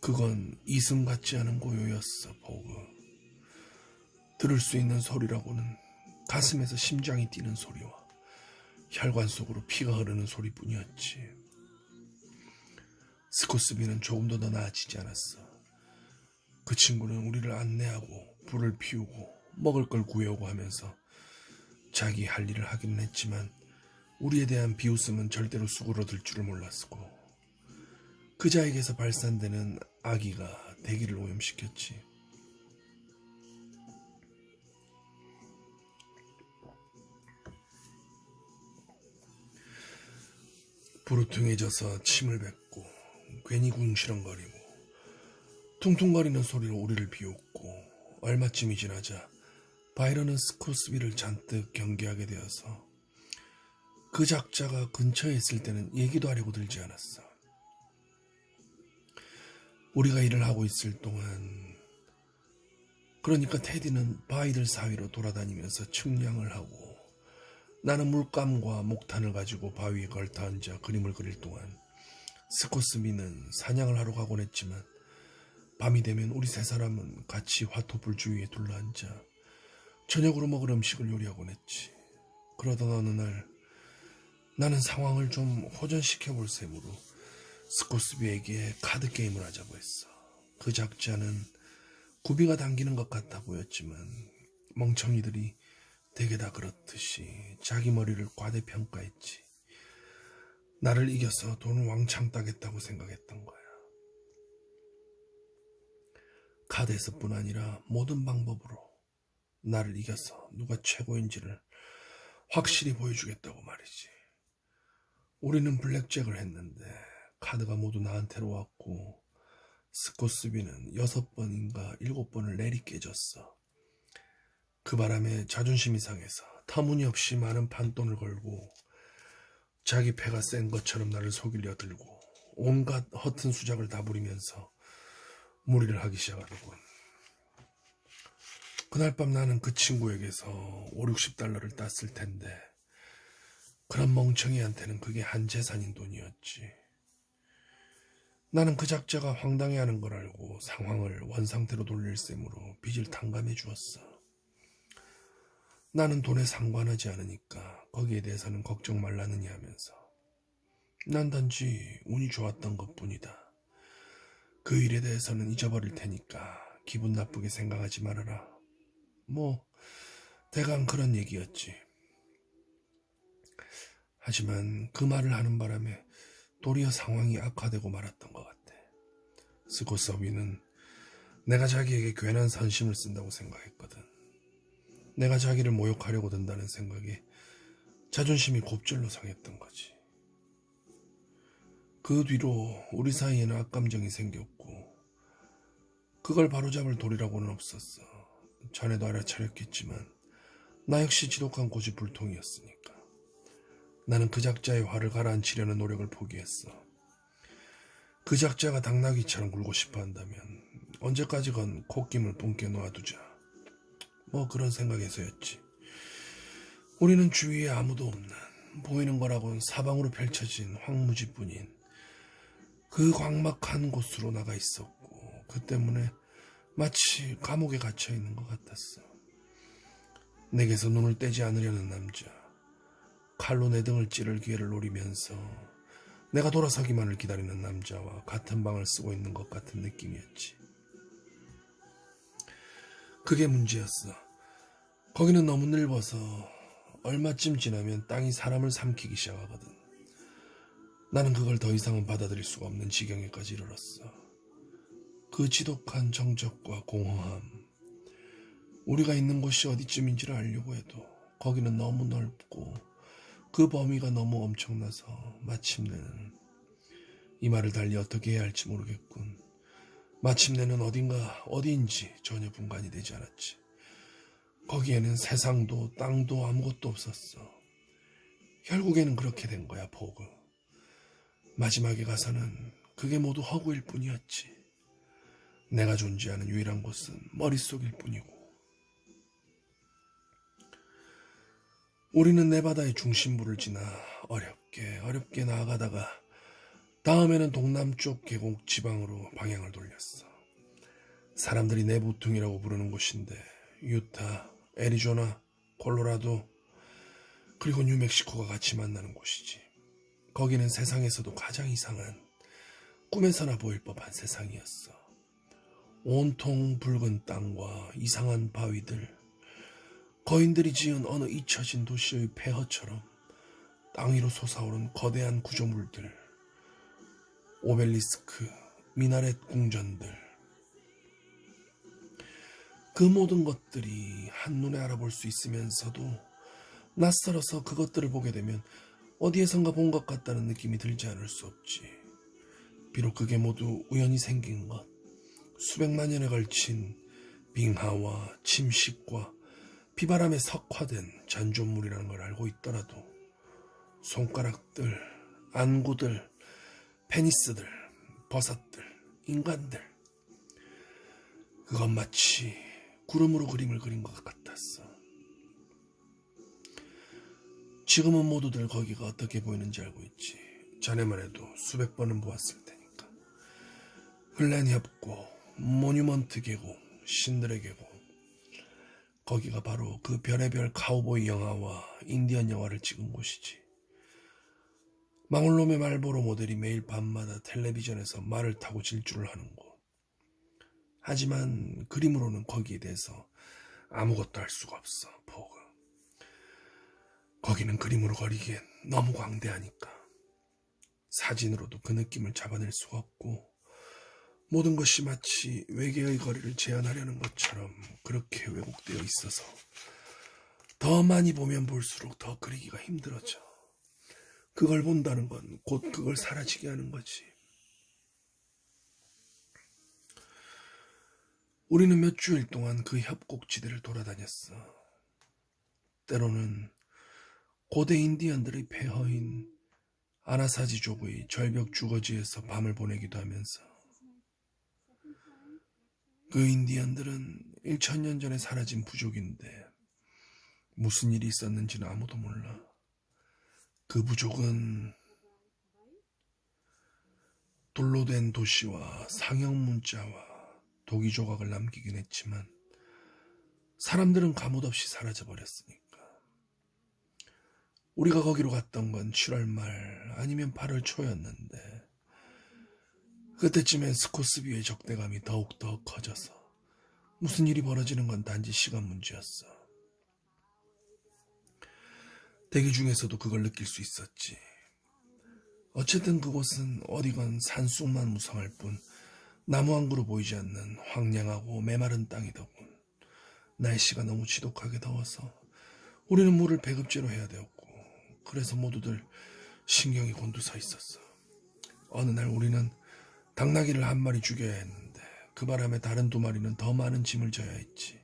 그건 이승 같지 않은 고요였어, 보그. 들을 수 있는 소리라고는 가슴에서 심장이 뛰는 소리와 혈관 속으로 피가 흐르는 소리뿐이었지. 스코스비는 조금도 더 나아지지 않았어. 그 친구는 우리를 안내하고 불을 피우고 먹을 걸 구해오고 하면서 자기 할 일을 하기는 했지만 우리에 대한 비웃음은 절대로 수그러들 줄을 몰랐고 그자에게서 발산되는 악의가 대기를 오염시켰지. 부르퉁해져서 침을 뱉고 괜히 궁시렁거리고 퉁퉁거리는 소리로 우리를 비웃고 얼마쯤이 지나자 바이런은 스코스비를 잔뜩 경계하게 되어서 그 작자가 근처에 있을 때는 얘기도 하려고 들지 않았어. 우리가 일을 하고 있을 동안 그러니까 테디는 바위들 사이로 돌아다니면서 측량을 하고 나는 물감과 목탄을 가지고 바위에 걸터 앉아 그림을 그릴 동안 스코스비는 사냥을 하러 가곤 했지만 밤이 되면 우리 세 사람은 같이 화토불 주위에 둘러앉아 저녁으로 먹을 음식을 요리하곤 했지. 그러던 어느 날 나는 상황을 좀 호전시켜볼 셈으로 스코스비에게 카드게임을 하자고 했어. 그 작자는 구비가 당기는 것 같아 보였지만 멍청이들이 대개 다 그렇듯이 자기 머리를 과대평가했지. 나를 이겨서 돈을 왕창 따겠다고 생각했던 거야. 카드에서뿐 아니라 모든 방법으로 나를 이겨서 누가 최고인지를 확실히 보여주겠다고 말이지. 우리는 블랙잭을 했는데 카드가 모두 나한테로 왔고 스코스비는 6번인가 7번을 내리 깨졌어. 그 바람에 자존심이 상해서 터무니없이 많은 판돈을 걸고 자기 패가 센 것처럼 나를 속이려 들고 온갖 허튼 수작을 다 부리면서 무리를 하기 시작하더군. 그날 밤 나는 그 친구에게서 5, 60달러를 땄을 텐데 그런 멍청이한테는 그게 한 재산인 돈이었지. 나는 그 작자가 황당해하는 걸 알고 상황을 원상태로 돌릴 셈으로 빚을 탕감해 주었어. 나는 돈에 상관하지 않으니까 거기에 대해서는 걱정 말라느니 하면서 난 단지 운이 좋았던 것뿐이다. 그 일에 대해서는 잊어버릴 테니까 기분 나쁘게 생각하지 말아라. 뭐 대강 그런 얘기였지. 하지만 그 말을 하는 바람에 도리어 상황이 악화되고 말았던 것 같아. 스코서비는 내가 자기에게 괜한 선심을 쓴다고 생각했거든. 내가 자기를 모욕하려고 든다는 생각에 자존심이 곱절로 상했던 거지. 그 뒤로 우리 사이에는 악감정이 생겼고 그걸 바로잡을 도리라고는 없었어. 자네도 알아차렸겠지만 나 역시 지독한 고집불통이었으니까. 나는 그 작자의 화를 가라앉히려는 노력을 포기했어. 그 작자가 당나귀처럼 굴고 싶어 한다면 언제까지건 콧김을 붕게 놓아두자. 뭐 그런 생각에서였지. 우리는 주위에 아무도 없는 보이는 거라곤 사방으로 펼쳐진 황무지뿐인 그 광막한 곳으로 나가 있었고 그 때문에 마치 감옥에 갇혀 있는 것 같았어. 내게서 눈을 떼지 않으려는 남자, 칼로 내 등을 찌를 기회를 노리면서 내가 돌아서기만을 기다리는 남자와 같은 방을 쓰고 있는 것 같은 느낌이었지. 그게 문제였어. 거기는 너무 넓어서 얼마쯤 지나면 땅이 사람을 삼키기 시작하거든. 나는 그걸 더 이상은 받아들일 수가 없는 지경에까지 이르렀어. 그 지독한 정적과 공허함, 우리가 있는 곳이 어디쯤인지를 알려고 해도 거기는 너무 넓고 그 범위가 너무 엄청나서 마침내는 이 말을 달리 어떻게 해야 할지 모르겠군. 마침내는 어디인지 전혀 분간이 되지 않았지. 거기에는 세상도 땅도 아무것도 없었어. 결국에는 그렇게 된 거야, 보그. 마지막에 가서는 그게 모두 허구일 뿐이었지. 내가 존재하는 유일한 곳은 머릿속일 뿐이고. 우리는 네바다의 중심부를 지나 어렵게 나아가다가 다음에는 동남쪽 계곡 지방으로 방향을 돌렸어. 사람들이 내부퉁이라고 부르는 곳인데 유타, 애리조나, 콜로라도 그리고 뉴멕시코가 같이 만나는 곳이지. 거기는 세상에서도 가장 이상한, 꿈에서나 보일 법한 세상이었어. 온통 붉은 땅과 이상한 바위들, 거인들이 지은 어느 잊혀진 도시의 폐허처럼 땅 위로 솟아오른 거대한 구조물들, 오벨리스크, 미나렛 궁전들, 그 모든 것들이 한눈에 알아볼 수 있으면서도 낯설어서 그것들을 보게 되면 어디에선가 본 것 같다는 느낌이 들지 않을 수 없지. 비록 그게 모두 우연히 생긴 것, 수백만 년에 걸친 빙하와 침식과 비바람에 석화된 잔존물이라는 걸 알고 있더라도 손가락들, 안구들, 페니스들, 버섯들, 인간들, 그건 마치 구름으로 그림을 그린 것 같았어. 지금은 모두들 거기가 어떻게 보이는지 알고 있지. 자네만 해도 수백 번은 보았을 테니까. 흘렌 협곡, 모뉴먼트 계곡, 신들의 계곡, 거기가 바로 그 별의별 카우보이 영화와 인디언 영화를 찍은 곳이지. 망울놈의 말보로 모델이 매일 밤마다 텔레비전에서 말을 타고 질주를 하는 곳. 하지만 그림으로는 거기에 대해서 아무것도 할 수가 없어, 포그. 거기는 그림으로 그리기엔 너무 광대하니까. 사진으로도 그 느낌을 잡아낼 수가 없고, 모든 것이 마치 외계의 거리를 제한하려는 것처럼 그렇게 왜곡되어 있어서 더 많이 보면 볼수록 더 그리기가 힘들어져. 그걸 본다는 건 곧 그걸 사라지게 하는 거지. 우리는 몇 주일 동안 그 협곡지대를 돌아다녔어. 때로는 고대 인디언들의 폐허인 아나사지족의 절벽 주거지에서 밤을 보내기도 하면서, 그 인디언들은 1000년 전에 사라진 부족인데 무슨 일이 있었는지는 아무도 몰라. 그 부족은 돌로 된 도시와 상형 문자와 도기 조각을 남기긴 했지만 사람들은 가뭇 없이 사라져버렸으니까. 우리가 거기로 갔던 건 7월 말 아니면 8월 초였는데 그때쯤엔 스코스비의 적대감이 더욱더 커져서 무슨 일이 벌어지는 건 단지 시간 문제였어. 대기 중에서도 그걸 느낄 수 있었지. 어쨌든 그곳은 어디건 산속만 무성할 뿐 나무 한 그루 보이지 않는 황량하고 메마른 땅이더군. 날씨가 너무 지독하게 더워서 우리는 물을 배급제로 해야 되었고, 그래서 모두들 신경이 곤두서 있었어. 어느 날 우리는 당나귀를 한 마리 죽여야 했는데 그 바람에 다른 2마리는 더 많은 짐을 져야 했지.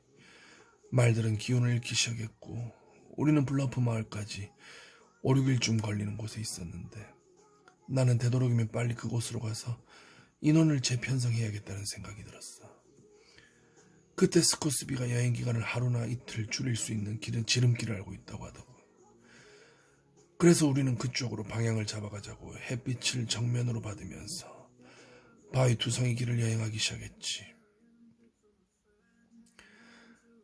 말들은 기운을 잃기 시작했고 우리는 블러프 마을까지 5, 6일쯤 걸리는 곳에 있었는데 나는 되도록이면 빨리 그곳으로 가서 인원을 재편성해야겠다는 생각이 들었어. 그때 스코스비가 여행 기간을 하루나 이틀 줄일 수 있는 길은 지름길을 알고 있다고 하더군. 그래서 우리는 그쪽으로 방향을 잡아가자고 햇빛을 정면으로 받으면서 바위 두성이 길을 여행하기 시작했지.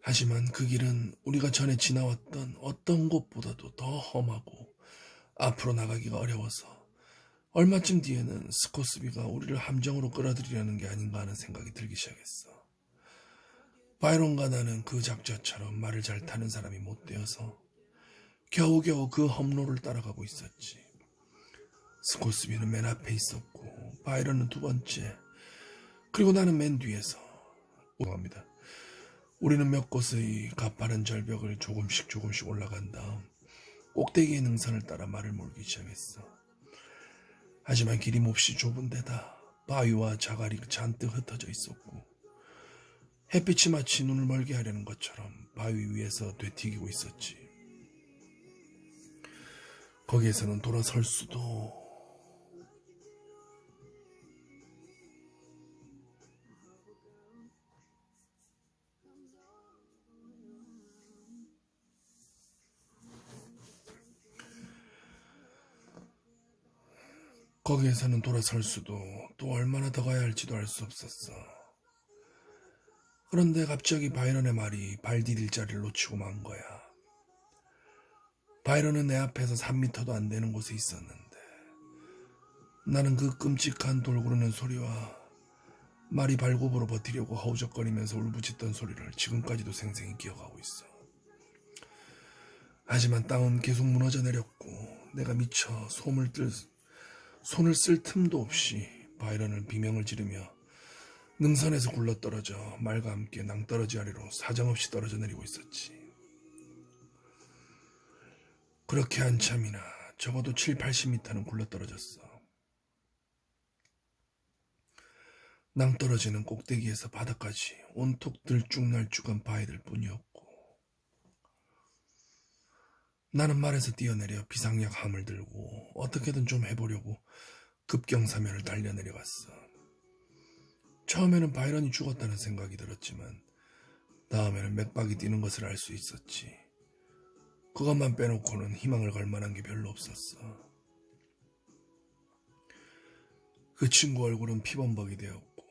하지만 그 길은 우리가 전에 지나왔던 어떤 곳보다도 더 험하고 앞으로 나가기가 어려워서 얼마쯤 뒤에는 스코스비가 우리를 함정으로 끌어들이려는 게 아닌가 하는 생각이 들기 시작했어. 바이론과 나는 그 작자처럼 말을 잘 타는 사람이 못 되어서 겨우겨우 그 험로를 따라가고 있었지. 스코스비는 맨 앞에 있었고 바이런은 2번째, 그리고 나는 맨 뒤에서. 합니다. 우리는 몇 곳의 가파른 절벽을 조금씩 올라간 다음 꼭대기의 능선을 따라 말을 몰기 시작했어. 하지만 길이 몹시 좁은 데다 바위와 자갈이 잔뜩 흩어져 있었고 햇빛이 마치 눈을 멀게 하려는 것처럼 바위 위에서 되튀기고 있었지. 거기에서는 돌아설 수도 거기에서는 돌아설 수도 또 얼마나 더 가야 할지도 알 수 없었어. 그런데 갑자기 바이런의 말이 발 디딜 자리를 놓치고 만 거야. 바이런은 내 앞에서 3미터도 안 되는 곳에 있었는데 나는 그 끔찍한 돌 구르는 소리와 말이 발굽으로 버티려고 허우적거리면서 울부짖던 소리를 지금까지도 생생히 기억하고 있어. 하지만 땅은 계속 무너져 내렸고 내가 미쳐 손을 쓸 틈도 없이 바이런을 비명을 지르며 능선에서 굴러떨어져 말과 함께 낭떠러지 아래로 사정없이 떨어져 내리고 있었지. 그렇게 한참이나 적어도 7, 80m는 굴러떨어졌어. 낭떠러지는 꼭대기에서 바닥까지 온통 들쭉날쭉한 바위들 뿐이었고 나는 말에서 뛰어내려 비상약 함을 들고 어떻게든 좀 해보려고 급경사면을 달려 내려갔어. 처음에는 바이런이 죽었다는 생각이 들었지만 다음에는 맥박이 뛰는 것을 알 수 있었지. 그것만 빼놓고는 희망을 걸 만한 게 별로 없었어. 그 친구 얼굴은 피범벅이 되었고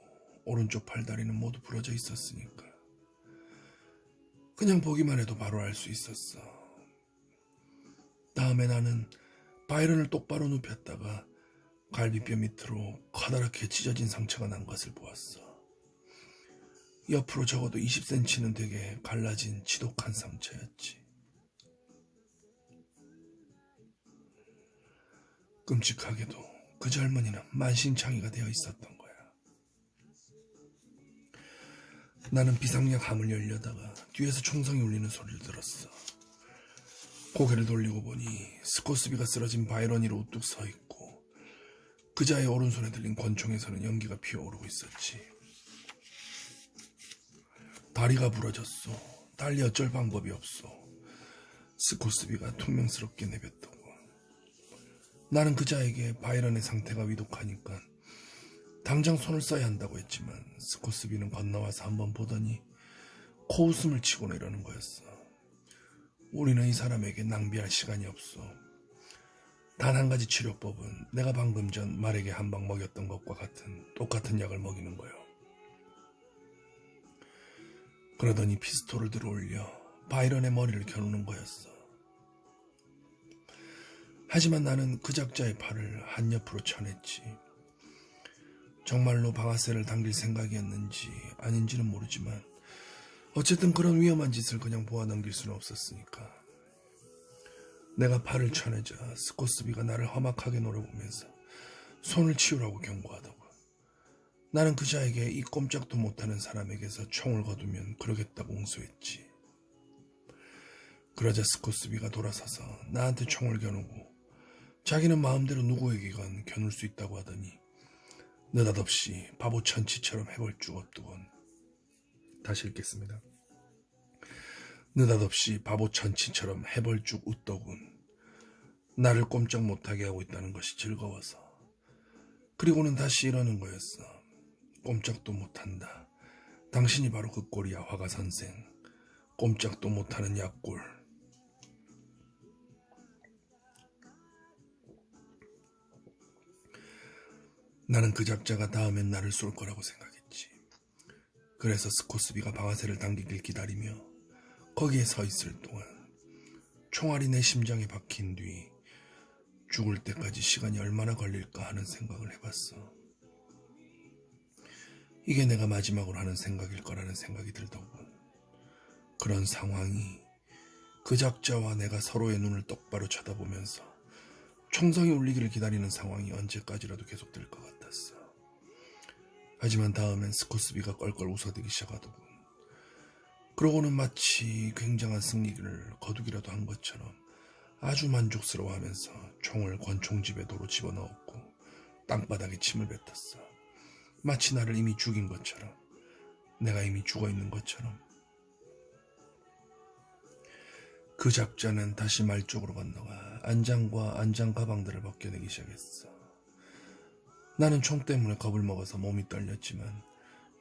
오른쪽 팔다리는 모두 부러져 있었으니까 그냥 보기만 해도 바로 알 수 있었어. 다음에 나는 바이런을 똑바로 눕혔다가 갈비뼈 밑으로 커다랗게 찢어진 상처가 난 것을 보았어. 옆으로 적어도 20cm는 되게 갈라진 지독한 상처였지. 끔찍하게도 그 젊은이는 만신창이가 되어 있었던 거야. 나는 비상약 함을 열려다가 뒤에서 총성이 울리는 소리를 들었어. 고개를 돌리고 보니 스코스비가 쓰러진 바이런 위로 우뚝 서 있고 그자의 오른손에 들린 권총에서는 연기가 피어오르고 있었지. 다리가 부러졌어. 달리 어쩔 방법이 없어. 스코스비가 퉁명스럽게 내뱉더군. 나는 그자에게 바이런의 상태가 위독하니까 당장 손을 써야 한다고 했지만 스코스비는 건너와서 한번 보더니 코웃음을 치고는 이러는 거였어. 우리는 이 사람에게 낭비할 시간이 없어. 단 한 가지 치료법은 내가 방금 전 말에게 한 방 먹였던 것과 똑같은 약을 먹이는 거요. 그러더니 피스톨을 들어 올려 바이런의 머리를 겨누는 거였어. 하지만 나는 그 작자의 팔을 한옆으로 쳐냈지. 정말로 방아쇠를 당길 생각이었는지 아닌지는 모르지만 어쨌든 그런 위험한 짓을 그냥 보아 넘길 수는 없었으니까. 내가 팔을 쳐내자 스코스비가 나를 험악하게 노려보면서 손을 치우라고 경고하더군. 나는 그자에게 이 꼼짝도 못하는 사람에게서 총을 거두면 그러겠다고 옹수했지. 그러자 스코스비가 돌아서서 나한테 총을 겨누고 자기는 마음대로 누구에게건 겨눌 수 있다고 하더니 느닷없이 바보 천치처럼 해볼 줄 없더군. 다시 읽겠습니다. 느닷없이 바보 천치처럼 해벌쭉 웃더군. 나를 꼼짝 못하게 하고 있다는 것이 즐거워서. 그리고는 다시 이러는 거였어. 꼼짝도 못한다. 당신이 바로 그 꼴이야, 화가 선생. 꼼짝도 못하는 약골. 나는 그 작자가 다음엔 나를 쏠 거라고 생각했지. 그래서 스코스비가 방아쇠를 당기길 기다리며 거기에 서 있을 동안 총알이 내 심장에 박힌 뒤 죽을 때까지 시간이 얼마나 걸릴까 하는 생각을 해봤어. 이게 내가 마지막으로 하는 생각일 거라는 생각이 들더군. 그런 상황이 그 작자와 내가 서로의 눈을 똑바로 쳐다보면서 총성이 울리기를 기다리는 상황이 언제까지라도 계속될 것 같았어. 하지만 다음엔 스코스비가 껄껄 웃어대기 시작하더군. 그러고는 마치 굉장한 승리를 거두기라도 한 것처럼 아주 만족스러워하면서 총을 권총집에 도로 집어넣었고 땅바닥에 침을 뱉었어. 마치 나를 이미 죽인 것처럼, 내가 이미 죽어있는 것처럼. 그 작자는 다시 말 쪽으로 건너가 안장과 안장 가방들을 벗겨내기 시작했어. 나는 총 때문에 겁을 먹어서 몸이 떨렸지만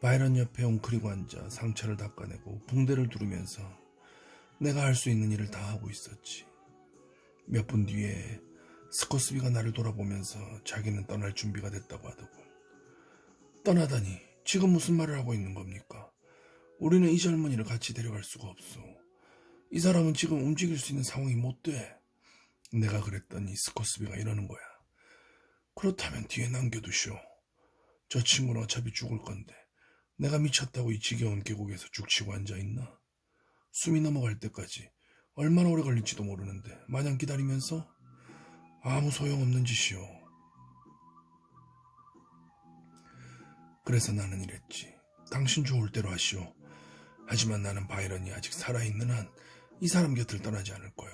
바이런 옆에 웅크리고 앉아 상처를 닦아내고 붕대를 두르면서 내가 할 수 있는 일을 다 하고 있었지. 몇 분 뒤에 스코스비가 나를 돌아보면서 자기는 떠날 준비가 됐다고 하더군. 떠나다니, 지금 무슨 말을 하고 있는 겁니까? 우리는 이 젊은이를 같이 데려갈 수가 없어. 이 사람은 지금 움직일 수 있는 상황이 못 돼. 내가 그랬더니 스코스비가 이러는 거야. 그렇다면 뒤에 남겨두시오. 저 친구는 어차피 죽을 건데 내가 미쳤다고 이 지겨운 계곡에서 죽치고 앉아있나? 숨이 넘어갈 때까지 얼마나 오래 걸릴지도 모르는데 마냥 기다리면서 아무 소용없는 짓이오. 그래서 나는 이랬지. 당신 좋을 대로 하시오. 하지만 나는 바이런이 아직 살아있는 한 이 사람 곁을 떠나지 않을 거요.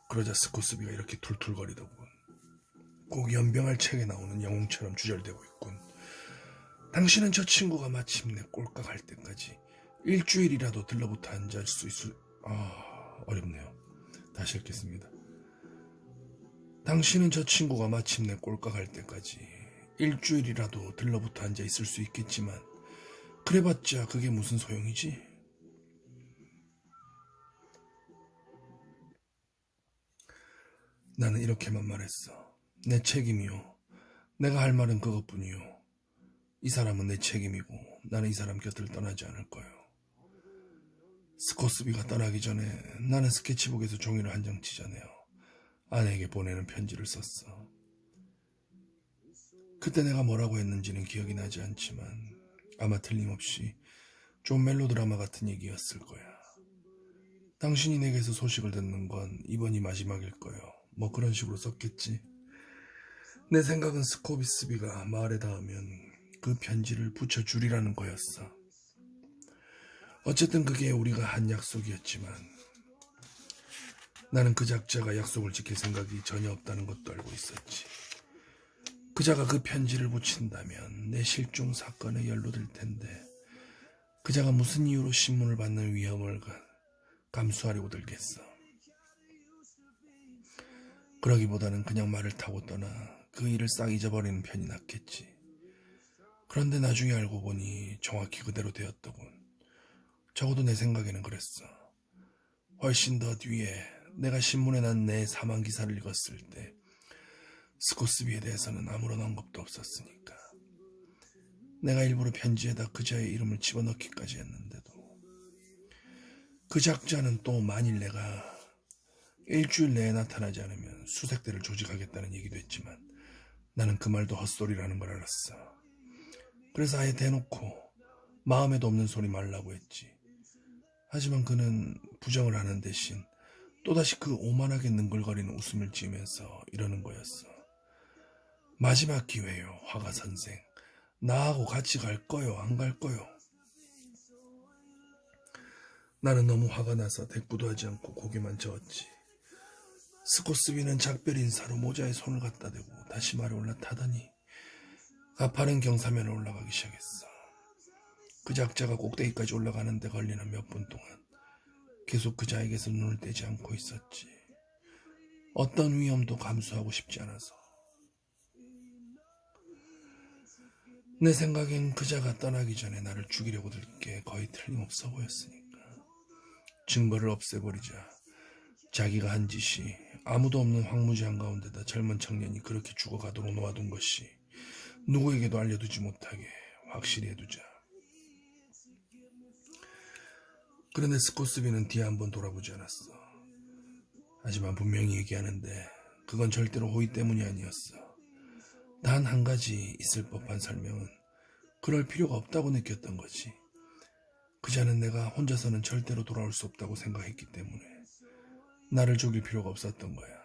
그러자 스코스비가 이렇게 툴툴거리더군. 꼭 연병할 책에 나오는 영웅처럼 주절되고 있군. 당신은 저 친구가 마침내 꼴깍할 때까지 일주일이라도 들러붙어 앉을 수 있을... 어렵네요. 다시 읽겠습니다. 당신은 저 친구가 마침내 꼴깍할 때까지 일주일이라도 들러붙어 앉아 있을 수 있겠지만 그래봤자 그게 무슨 소용이지? 나는 이렇게만 말했어. 내 책임이요. 내가 할 말은 그것뿐이요. 이 사람은 내 책임이고 나는 이 사람 곁을 떠나지 않을 거요. 스코스비가 떠나기 전에 나는 스케치북에서 종이를 한 장 찢어내어 아내에게 보내는 편지를 썼어. 그때 내가 뭐라고 했는지는 기억이 나지 않지만 아마 틀림없이 좀 멜로드라마 같은 얘기였을 거야. 당신이 내게서 소식을 듣는 건 이번이 마지막일 거요. 뭐 그런 식으로 썼겠지. 내 생각은 스코비스비가 마을에 닿으면 그 편지를 붙여주리라는 거였어. 어쨌든 그게 우리가 한 약속이었지만 나는 그 작자가 약속을 지킬 생각이 전혀 없다는 것도 알고 있었지. 그자가 그 편지를 붙인다면 내 실종 사건에 연루될 텐데 그자가 무슨 이유로 신문을 받는 위험을 감수하려고 들겠어. 그러기보다는 그냥 말을 타고 떠나 그 일을 싹 잊어버리는 편이 낫겠지. 그런데 나중에 알고 보니 정확히 그대로 되었더군. 적어도 내 생각에는 그랬어. 훨씬 더 뒤에 내가 신문에 난 내 사망 기사를 읽었을 때 스코스비에 대해서는 아무런 언급도 없었으니까. 내가 일부러 편지에다 그자의 이름을 집어넣기까지 했는데도 그 작자는 또 만일 내가 일주일 내에 나타나지 않으면 수색대를 조직하겠다는 얘기도 했지만 나는 그 말도 헛소리라는 걸 알았어. 그래서 아예 대놓고 마음에도 없는 소리 말라고 했지. 하지만 그는 부정을 하는 대신 또다시 그 오만하게 능글거리는 웃음을 지으면서 이러는 거였어. 마지막 기회요, 화가 선생. 나하고 같이 갈 거요, 안 갈 거요? 나는 너무 화가 나서 대꾸도 하지 않고 고개만 저었지. 스코스비는 작별 인사로 모자에 손을 갖다 대고 다시 말에 올라타더니 가파른 경사면을 올라가기 시작했어. 그 작자가 꼭대기까지 올라가는 데 걸리는 몇 분 동안 계속 그자에게서 눈을 떼지 않고 있었지. 어떤 위험도 감수하고 싶지 않아서. 내 생각엔 그자가 떠나기 전에 나를 죽이려고 들 게 거의 틀림없어 보였으니까. 증거를 없애버리자 자기가 한 짓이 아무도 없는 황무지 한가운데다 젊은 청년이 그렇게 죽어가도록 놓아둔 것이 누구에게도 알려두지 못하게 확실히 해두자. 그런데 스코스비는 뒤에 한번 돌아보지 않았어. 하지만 분명히 얘기하는데 그건 절대로 호의 때문이 아니었어. 단 한 가지 있을 법한 설명은 그럴 필요가 없다고 느꼈던 거지. 그자는 내가 혼자서는 절대로 돌아올 수 없다고 생각했기 때문에 나를 죽일 필요가 없었던 거야.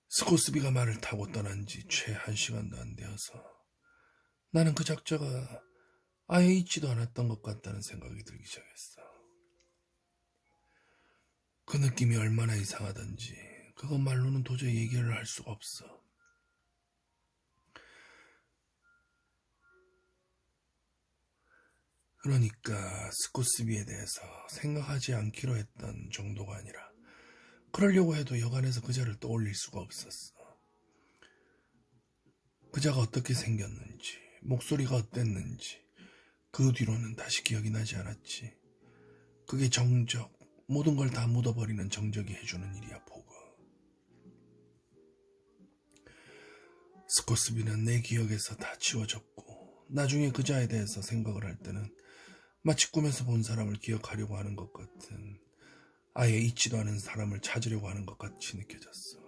스코스비가 말을 타고 떠난 지 채 1시간도 안 되어서 나는 그 작자가 아예 있지도 않았던 것 같다는 생각이 들기 시작했어. 그 느낌이 얼마나 이상하던지 그것 말로는 도저히 얘기를 할 수가 없어. 그러니까 스코스비에 대해서 생각하지 않기로 했던 정도가 아니라 그러려고 해도 여간해서 그자를 떠올릴 수가 없었어. 그자가 어떻게 생겼는지, 목소리가 어땠는지, 그 뒤로는 다시 기억이 나지 않았지. 그게 정적, 모든 걸 다 묻어버리는 정적이 해주는 일이야, 보고. 스코스비는 내 기억에서 다 지워졌고 나중에 그자에 대해서 생각을 할 때는 마치 꿈에서 본 사람을 기억하려고 하는 것 같은, 아예 잊지도 않은 사람을 찾으려고 하는 것 같이 느껴졌어.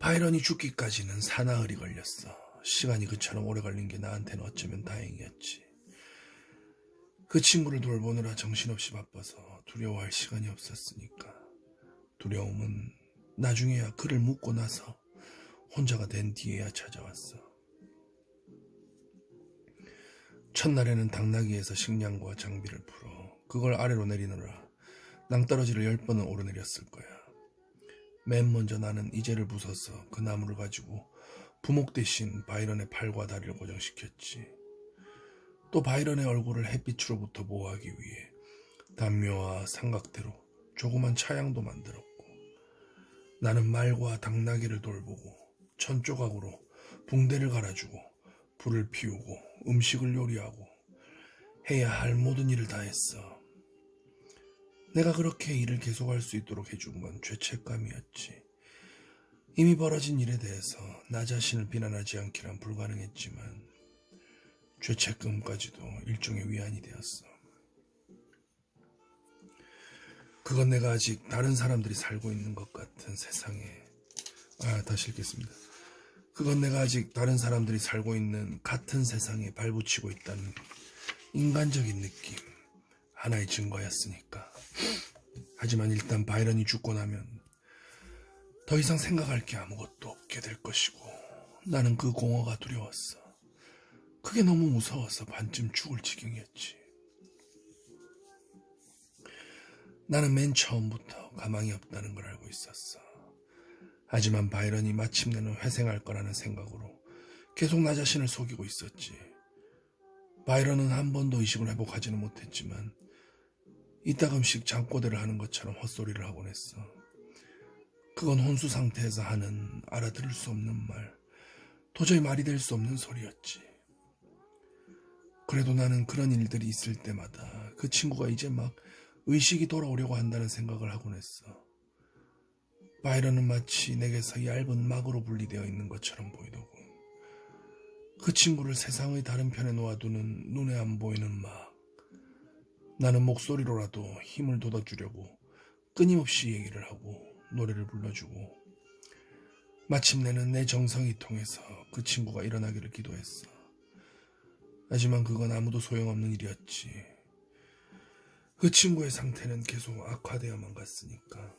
바이런이 죽기까지는 사나흘이 걸렸어. 시간이 그처럼 오래 걸린 게 나한테는 어쩌면 다행이었지. 그 친구를 돌보느라 정신없이 바빠서 두려워할 시간이 없었으니까. 두려움은 나중에야 그를 묻고 나서 혼자가 된 뒤에야 찾아왔어. 첫날에는 당나귀에서 식량과 장비를 풀어 그걸 아래로 내리느라 낭떠러지를 10번은 오르내렸을 거야. 맨 먼저 나는 이젤을 부숴서 그 나무를 가지고 부목 대신 바이런의 팔과 다리를 고정시켰지. 또 바이런의 얼굴을 햇빛으로부터 보호하기 위해 담요와 삼각대로 조그만 차양도 만들었고, 나는 말과 당나귀를 돌보고 천조각으로 붕대를 갈아주고 불을 피우고 음식을 요리하고 해야 할 모든 일을 다 했어. 내가 그렇게 일을 계속할 수 있도록 해준 건 죄책감이었지. 이미 벌어진 일에 대해서 나 자신을 비난하지 않기란 불가능했지만 죄책감까지도 일종의 위안이 되었어. 그건 내가 아직 다른 사람들이 살고 있는 것 같은 세상에, 다시 읽겠습니다. 그건 내가 아직 다른 사람들이 살고 있는 같은 세상에 발붙이고 있다는 인간적인 느낌, 하나의 증거였으니까. 하지만 일단 바이런이 죽고 나면 더 이상 생각할 게 아무것도 없게 될 것이고, 나는 그 공허가 두려웠어. 그게 너무 무서워서 반쯤 죽을 지경이었지. 나는 맨 처음부터 가망이 없다는 걸 알고 있었어. 하지만 바이런이 마침내는 회생할 거라는 생각으로 계속 나 자신을 속이고 있었지. 바이런은 한 번도 의식을 회복하지는 못했지만 이따금씩 잠꼬대를 하는 것처럼 헛소리를 하곤 했어. 그건 혼수 상태에서 하는 알아들을 수 없는 말, 도저히 말이 될 수 없는 소리였지. 그래도 나는 그런 일들이 있을 때마다 그 친구가 이제 막 의식이 돌아오려고 한다는 생각을 하곤 했어. 바이런은 마치 내게서 얇은 막으로 분리되어 있는 것처럼 보이더군. 그 친구를 세상의 다른 편에 놓아두는 눈에 안 보이는 막. 나는 목소리로라도 힘을 돋아주려고 끊임없이 얘기를 하고 노래를 불러주고, 마침내는 내 정성이 통해서 그 친구가 일어나기를 기도했어. 하지만 그건 아무도 소용없는 일이었지. 그 친구의 상태는 계속 악화되어만 갔으니까.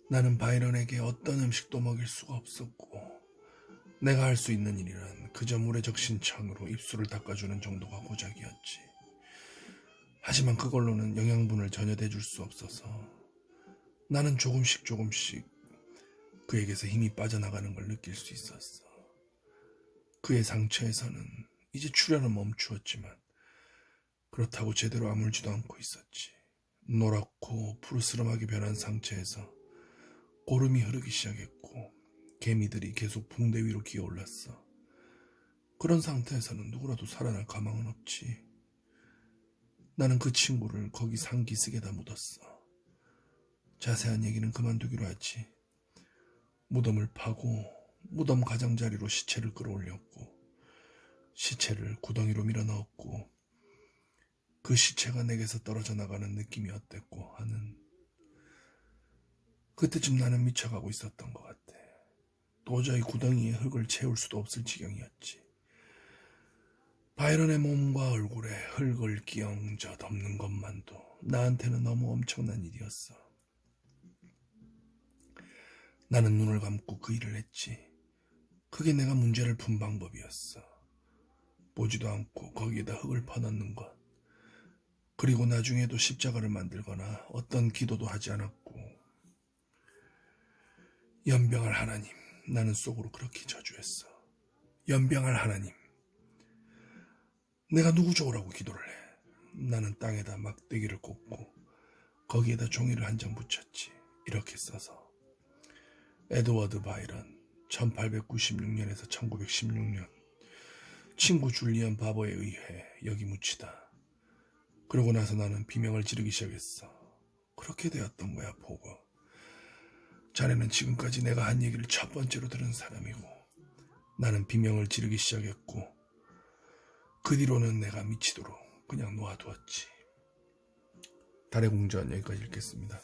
나는 바이런에게 어떤 음식도 먹일 수가 없었고, 내가 할 수 있는 일이란 그저 물에 적신 천으로 입술을 닦아주는 정도가 고작이었지. 하지만 그걸로는 영양분을 전혀 대줄 수 없어서 나는 조금씩 그에게서 힘이 빠져나가는 걸 느낄 수 있었어. 그의 상처에서는 이제 출혈은 멈추었지만 그렇다고 제대로 아물지도 않고 있었지. 노랗고 푸르스름하게 변한 상처에서 고름이 흐르기 시작했고 개미들이 계속 붕대 위로 기어올랐어. 그런 상태에서는 누구라도 살아날 가망은 없지. 나는 그 친구를 거기 상기슭에다 묻었어. 자세한 얘기는 그만두기로 하지. 무덤을 파고 무덤 가장자리로 시체를 끌어올렸고 시체를 구덩이로 밀어넣었고 그 시체가 내게서 떨어져 나가는 느낌이 어땠고 하는, 그때쯤 나는 미쳐가고 있었던 것 같아. 도저히 구덩이에 흙을 채울 수도 없을 지경이었지. 바이런의 몸과 얼굴에 흙을 끼얹어 덮는 것만도 나한테는 너무 엄청난 일이었어. 나는 눈을 감고 그 일을 했지. 그게 내가 문제를 푼 방법이었어. 보지도 않고 거기에다 흙을 퍼넣는 것. 그리고 나중에도 십자가를 만들거나 어떤 기도도 하지 않았고. 연병할 하나님, 나는 속으로 그렇게 저주했어. 연병할 하나님, 내가 누구 좋으라고 기도를 해. 나는 땅에다 막대기를 꽂고 거기에다 종이를 한 장 붙였지. 이렇게 써서: 에드워드 바이런, 1896년에서 1916년, 친구 줄리안 바버에 의해 여기 묻히다. 그러고 나서 나는 비명을 지르기 시작했어. 그렇게 되었던 거야, 보고. 자네는 지금까지 내가 한 얘기를 첫 번째로 들은 사람이고, 나는 비명을 지르기 시작했고, 그 뒤로는 내가 미치도록 그냥 놓아두었지. 달의 공전 여기까지 읽겠습니다.